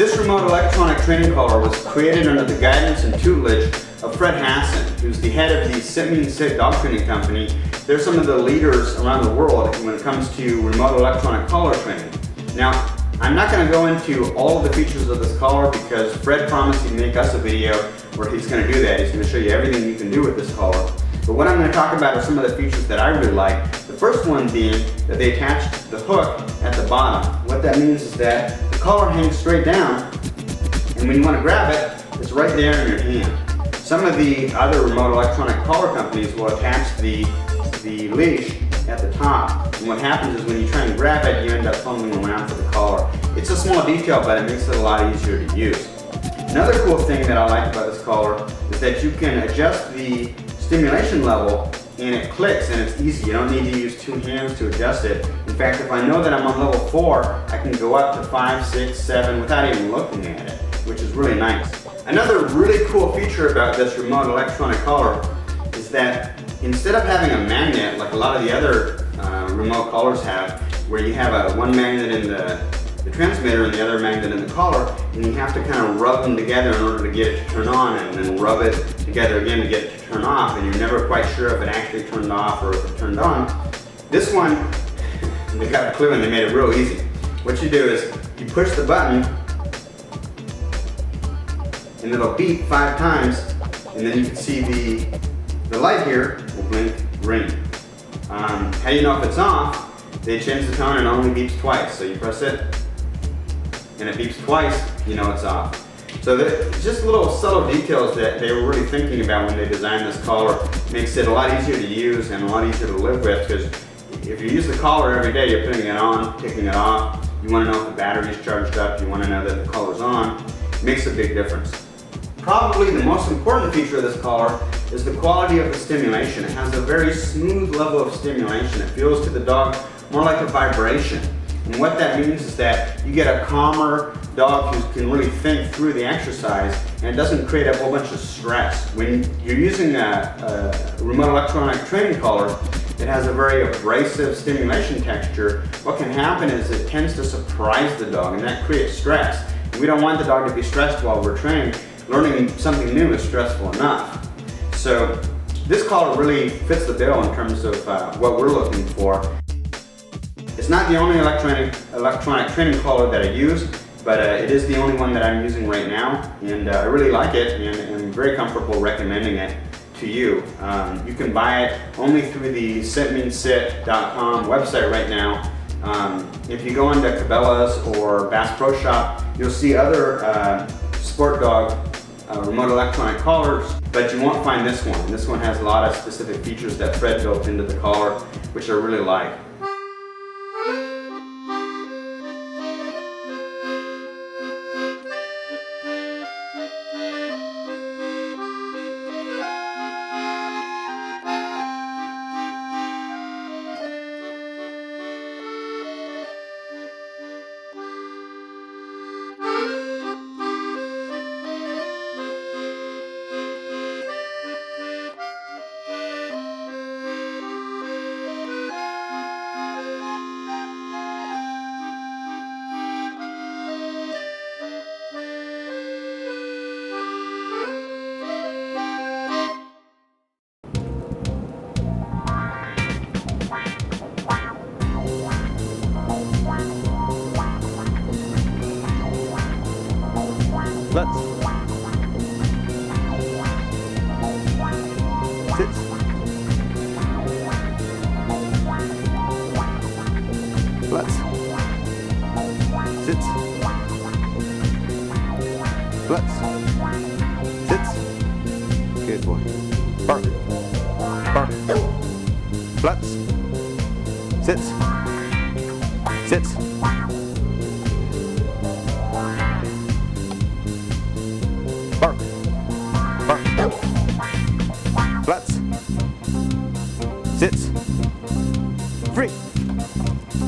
This remote electronic training collar was created under the guidance and tutelage of Fred Hassan, who's the head of the Sit Mean Sit dog training company. They're some of the leaders around the world when it comes to remote electronic collar training. Now, I'm not going to go into all of the features of this collar because Fred promised he'd make us a video where he's going to do that. He's going to show you everything you can do with this collar. But what I'm going to talk about are some of the features that I really like. The first one being that they attached the hook at the bottom. What that means is that the collar hangs straight down, and when you want to grab it, it's right there in your hand. Some of the other remote electronic collar companies will attach the leash at the top, and what happens is when you try and grab it, you end up fumbling around for the collar. It's a small detail, but it makes it a lot easier to use. Another cool thing that I like about this collar is that you can adjust the stimulation level and it clicks and it's easy. You don't need to use two hands to adjust it. In fact, if I know that I'm on level 4, I can go up to 5, 6, 7 without even looking at it, which is really nice. Another really cool feature about this remote electronic collar is that instead of having a magnet like a lot of the other remote collars have, where you have one magnet in the transmitter and the other magnet in the collar, and you have to kind of rub them together in order to get it to turn on, and then rub it together again to get it to turn off, and you're never quite sure if it actually turned off or if it turned on. This one, they got a clue and they made it real easy. What you do is you push the button and it'll beep 5 times, and then you can see the light here will blink green. How do you know if it's off? They change the tone and it only beeps twice. So you press it and it beeps twice, you know it's off. So just little subtle details that they were really thinking about when they designed this collar makes it a lot easier to use and a lot easier to live with, because if you use the collar every day, you're putting it on, taking it off, you want to know if the battery is charged up, you want to know that the collar's on, it makes a big difference. Probably the most important feature of this collar is the quality of the stimulation. It has a very smooth level of stimulation. It feels to the dog more like a vibration. And what that means is that you get a calmer dog who can really think through the exercise, and it doesn't create a whole bunch of stress. When you're using a remote electronic training collar, it has a very abrasive stimulation texture. What can happen is it tends to surprise the dog, and that creates stress. And we don't want the dog to be stressed while we're training. Learning something new is stressful enough. So this collar really fits the bill in terms of what we're looking for. It's not the only electronic training collar that I use, but it is the only one that I'm using right now, and I really like it, and I'm very comfortable recommending it to you. You can buy it only through the sitmeansit.com website right now. If you go into Cabela's or Bass Pro Shop, you'll see other sport dog remote electronic collars, but you won't find this one. This one has a lot of specific features that Fred built into the collar, which I really like. Let's sit. Let's sit. Let's sit. Good boy. Bark. Bark. Let's sit. Sit. Bark. Bark. Let's sit. Free.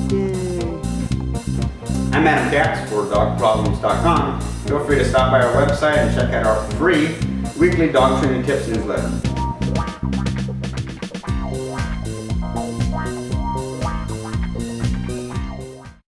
Yay. I'm Adam Katz for DogProblems.com. Feel free to stop by our website and check out our free weekly dog training tips newsletter.